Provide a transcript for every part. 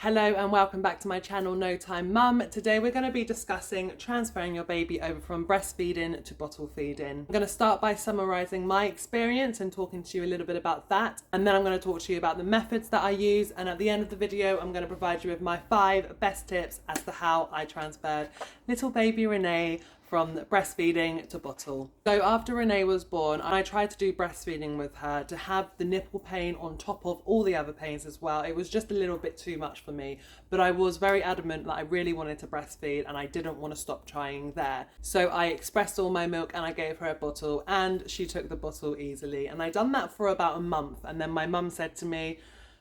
Hello and welcome back to my channel, No Time Mum. Today we're going to be discussing transferring your baby over from breastfeeding to bottle feeding. I'm going to start by summarising my experience and talking to you a little bit about that, and then I'm going to talk to you about the methods that I use, and at the end of the video I'm going to provide you with my 5 best tips as to how I transferred little baby Renee from breastfeeding to bottle. So after Renee was born, I tried to do breastfeeding with her to have the nipple pain on top of all the other pains as well. It was just a little bit too much for me, but I was very adamant that I really wanted to breastfeed and I didn't want to stop trying there. So I expressed all my milk and I gave her a bottle, and she took the bottle easily. And I done that for about a month, and then my mum said to me,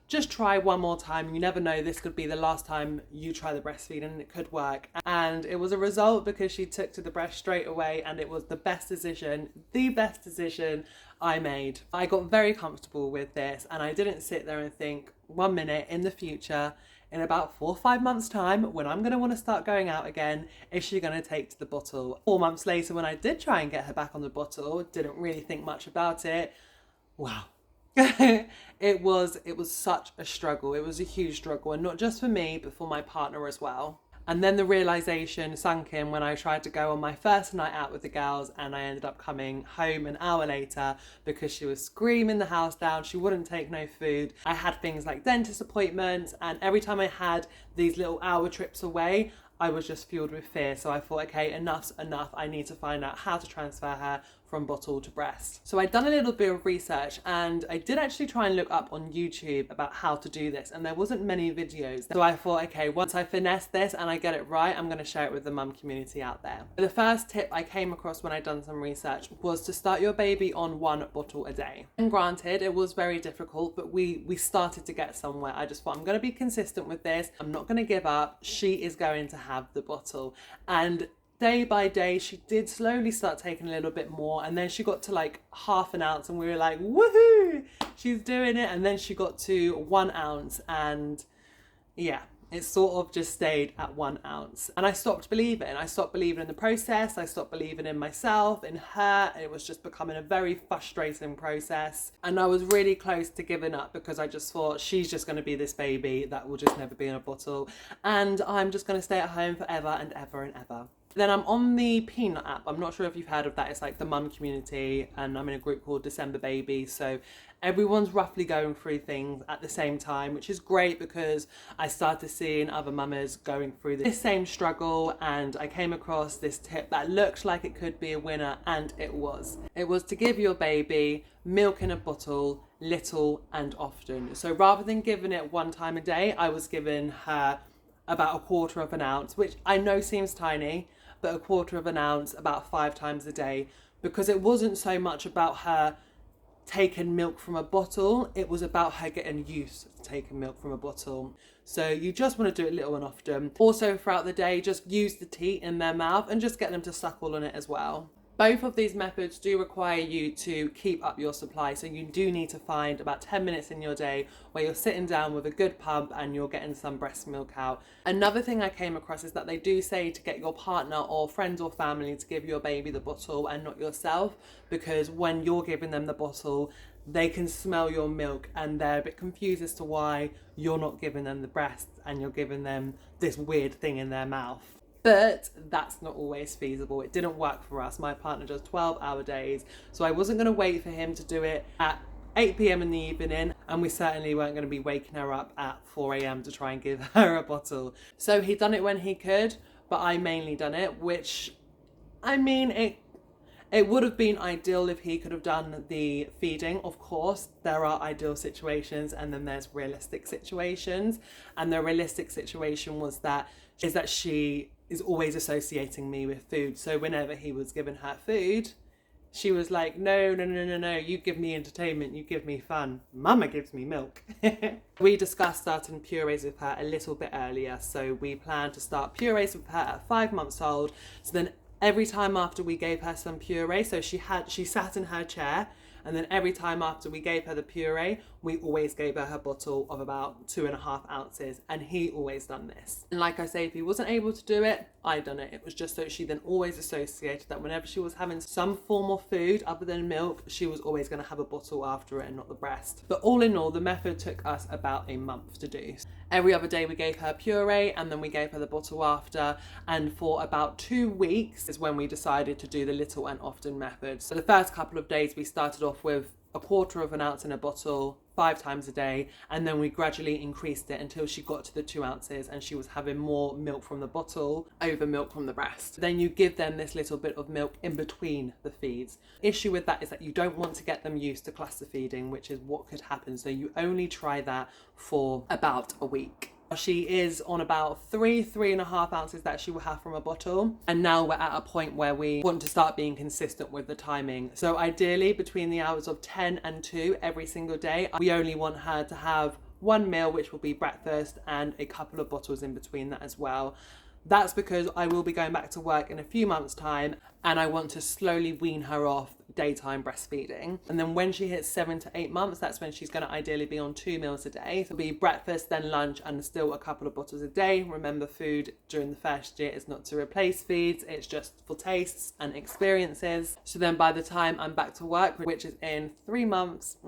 just try one more time. You never know, this could be the last time you try the breastfeeding and it could work. And it was a result because she took to the breast straight away, and it was the best decision I made. I got very comfortable with this, and I didn't sit there and think 1 minute in the future, in about 4 or 5 months time, when I'm going to want to start going out again, is she going to take to the bottle? 4 months later, when I did try and get her back on the bottle, didn't really think much about it. Wow. It was such a struggle. It was a huge struggle, and not just for me but for my partner as well. And then the realization sunk in when I tried to go on my first night out with the girls, and I ended up coming home an hour later because she was screaming the house down. She wouldn't take no food. I had things like dentist appointments, and every time I had these little hour trips away, I was just fueled with fear. So I thought, okay, enough's enough. I need to find out how to transfer her from bottle to breast. So I'd done a little bit of research, and I did actually try and look up on YouTube about how to do this, and there wasn't many videos. So I thought, okay, once I finesse this and I get it right, I'm going to share it with the mum community out there. The first tip I came across when I'd done some research was to start your baby on 1 bottle a day. And granted, it was very difficult, but we started to get somewhere. I just thought, I'm going to be consistent with this. I'm not going to give up. She is going to have the bottle. And day by day, she did slowly start taking a little bit more, and then she got to like ½ an ounce, and we were like, woohoo, she's doing it. And then she got to 1 ounce, and yeah, it sort of just stayed at 1 ounce. And I stopped believing. I stopped believing in the process. I stopped believing in myself, in her. It was just becoming a very frustrating process. And I was really close to giving up because I just thought, she's just going to be this baby that will just never be in a bottle. And I'm just going to stay at home forever and ever and ever. Then I'm on the Peanut app. I'm not sure if you've heard of that. It's like the mum community, and I'm in a group called December Baby. So everyone's roughly going through things at the same time, which is great because I started seeing other mamas going through this same struggle, and I came across this tip that looked like it could be a winner, and it was. It was to give your baby milk in a bottle, little and often. So rather than giving it 1 time a day, I was giving her about 1/4 ounce, which I know seems tiny, but 1/4 ounce about 5 times a day, because it wasn't so much about her taking milk from a bottle, it was about her getting used to taking milk from a bottle. So you just want to do it little and often. Also throughout the day, just use the teat in their mouth and just get them to suckle on it as well. Both of these methods do require you to keep up your supply, so you do need to find about 10 minutes in your day where you're sitting down with a good pump and you're getting some breast milk out. Another thing I came across is that they do say to get your partner or friends or family to give your baby the bottle and not yourself, because when you're giving them the bottle, they can smell your milk and they're a bit confused as to why you're not giving them the breast and you're giving them this weird thing in their mouth. But that's not always feasible. It didn't work for us. My partner does 12-hour days, so I wasn't going to wait for him to do it at 8 p.m. in the evening, and we certainly weren't going to be waking her up at 4 a.m. to try and give her a bottle. So he done it when he could, but I mainly done it, which, I mean, it would have been ideal if he could have done the feeding. Of course, there are ideal situations and then there's realistic situations. And the realistic situation is that she is always associating me with food. So whenever he was giving her food, she was like, no, you give me entertainment, you give me fun. Mama gives me milk. We discussed starting purees with her a little bit earlier. So we plan to start purees with her at 5 months old. So then every time after we gave her some puree, so she sat in her chair, and then every time after we gave her the puree, we always gave her bottle of about 2.5 ounces, and he always done this. And like I say, if he wasn't able to do it, I done it. It was just so she then always associated that whenever she was having some form of food other than milk, she was always going to have a bottle after it and not the breast. But all in all, the method took us about a month to do. Every other day we gave her puree, and then we gave her the bottle after, and for about 2 weeks is when we decided to do the little and often method. So the first couple of days we started off with 1/4 of an ounce in a bottle 5 times a day, and then we gradually increased it until she got to the 2 ounces and she was having more milk from the bottle over milk from the breast. Then you give them this little bit of milk in between the feeds. Issue with that is that you don't want to get them used to cluster feeding, which is what could happen. So you only try that for about a week. She is on about 3.5 ounces that she will have from a bottle. And now we're at a point where we want to start being consistent with the timing. So ideally between the hours of 10 and 2 every single day, we only want her to have 1 meal, which will be breakfast, and a couple of bottles in between that as well. That's because I will be going back to work in a few months' time, and I want to slowly wean her off daytime breastfeeding. And then when she hits 7 to 8 months, that's when she's going to ideally be on 2 meals a day. So it'll be breakfast, then lunch, and still a couple of bottles a day. Remember, food during the first year is not to replace feeds, it's just for tastes and experiences. So then by the time I'm back to work, which is in 3 months,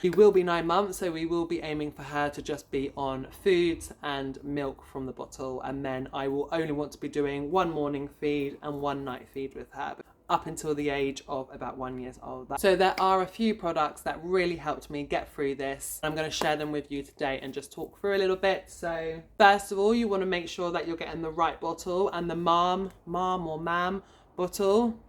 we will be 9 months, so we will be aiming for her to just be on foods and milk from the bottle. And then I will only want to be doing 1 morning feed and 1 night feed with her, up until the age of about 1 year old. So there are a few products that really helped me get through this. I'm going to share them with you today and just talk through a little bit. So first of all, you want to make sure that you're getting the right bottle, and the MAM or MAM bottle,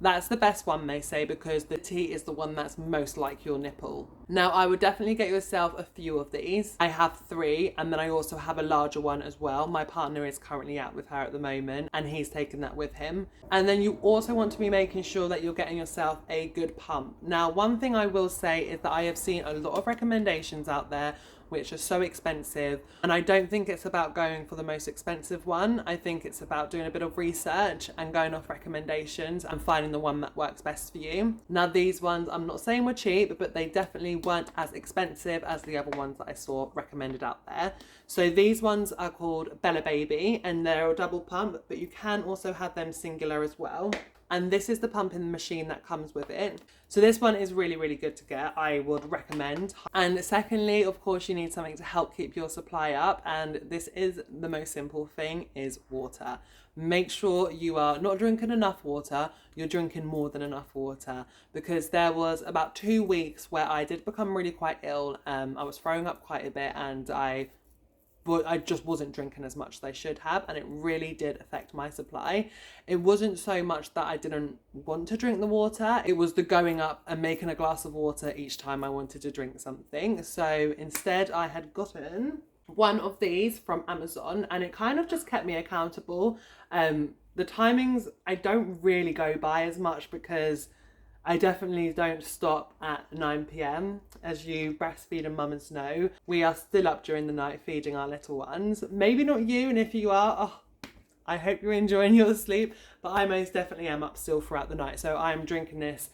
that's the best one, they say, because the teat is the one that's most like your nipple. Now, I would definitely get yourself a few of these. I have 3, and then I also have a larger one as well. My partner is currently out with her at the moment, and he's taken that with him. And then you also want to be making sure that you're getting yourself a good pump. Now, one thing I will say is that I have seen a lot of recommendations out there which are so expensive, and I don't think it's about going for the most expensive one. I think it's about doing a bit of research and going off recommendations and finding the one that works best for you. Now, these ones, I'm not saying were cheap, but they definitely weren't as expensive as the other ones that I saw recommended out there. So these ones are called Bellababy, and they're a double pump, but you can also have them singular as well. And this is the pumping machine that comes with it. So this one is really, really good to get. I would recommend. And secondly, of course, you need something to help keep your supply up. And this is the most simple thing, is water. Make sure you are not drinking enough water, you're drinking more than enough water. Because there was about 2 weeks where I did become really quite ill. I was throwing up quite a bit, and I just wasn't drinking as much as I should have, and it really did affect my supply. It wasn't so much that I didn't want to drink the water, it was the going up and making a glass of water each time I wanted to drink something. So instead I had gotten one of these from Amazon, and it kind of just kept me accountable. The timings I don't really go by as much, because I definitely don't stop at 9 p.m. As you breastfeeding mums know, we are still up during the night feeding our little ones. Maybe not you, and if you are, I hope you're enjoying your sleep, but I most definitely am up still throughout the night. So I'm drinking this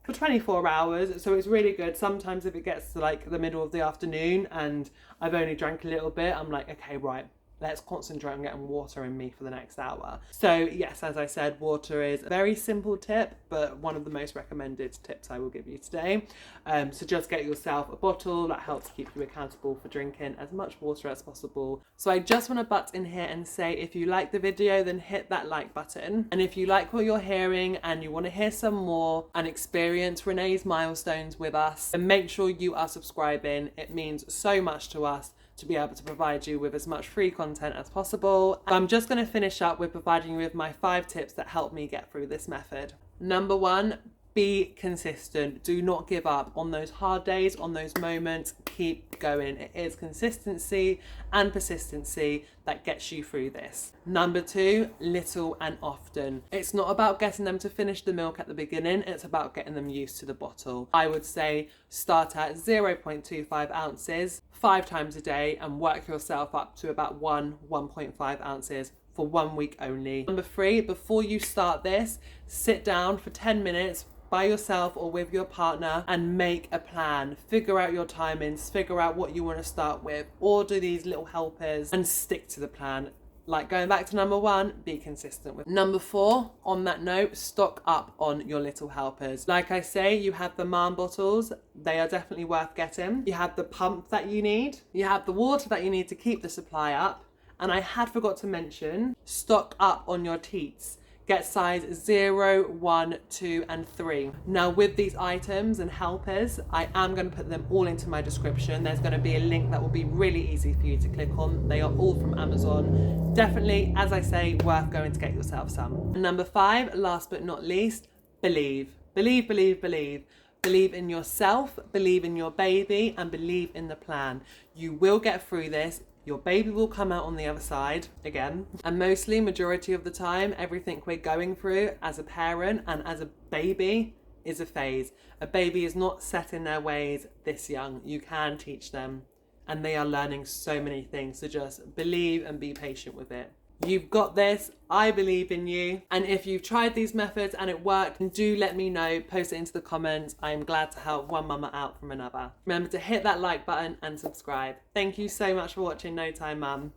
for 24 hours, so it's really good. Sometimes if it gets to like the middle of the afternoon and I've only drank a little bit, I'm like, okay, right, let's concentrate on getting water in me for the next hour. So yes, as I said, water is a very simple tip, but one of the most recommended tips I will give you today. So just get yourself a bottle that helps keep you accountable for drinking as much water as possible. So I just want to butt in here and say, if you like the video, then hit that like button. And if you like what you're hearing and you want to hear some more and experience Renee's milestones with us, then make sure you are subscribing. It means so much to us to be able to provide you with as much free content as possible. I'm just going to finish up with providing you with my 5 tips that help me get through this method. Number 1, be consistent. Do not give up on those hard days, on those moments. Keep going. It is consistency and persistency that gets you through this. Number 2, little and often. It's not about getting them to finish the milk at the beginning, it's about getting them used to the bottle. I would say start at 0.25 ounces 5 times a day and work yourself up to about 1.5 ounces for 1 week only. Number 3, before you start this, sit down for 10 minutes by yourself or with your partner and make a plan. Figure out your timings, figure out what you want to start with, order these little helpers and stick to the plan. Like going back to number 1, be consistent with. Number 4, on that note, stock up on your little helpers. Like I say, you have the MAM bottles. They are definitely worth getting. You have the pump that you need. You have the water that you need to keep the supply up. And I had forgot to mention, stock up on your teats. Get size 0, 1, 2 and 3. Now with these items and helpers, I am going to put them all into my description. There's going to be a link that will be really easy for you to click on. They are all from Amazon. Definitely, as I say, worth going to get yourself some. Number 5, last but not least, believe. Believe, believe, believe. Believe in yourself, believe in your baby, and believe in the plan. You will get through this. Your baby will come out on the other side again. And mostly, majority of the time, everything we're going through as a parent and as a baby is a phase. A baby is not set in their ways this young. You can teach them. And they are learning so many things. So just believe and be patient with it. You've got this. I believe in you. And if you've tried these methods and it worked, do let me know. Post it into the comments. I am glad to help one mama out from another. Remember to hit that like button and subscribe. Thank you so much for watching No Time Mum.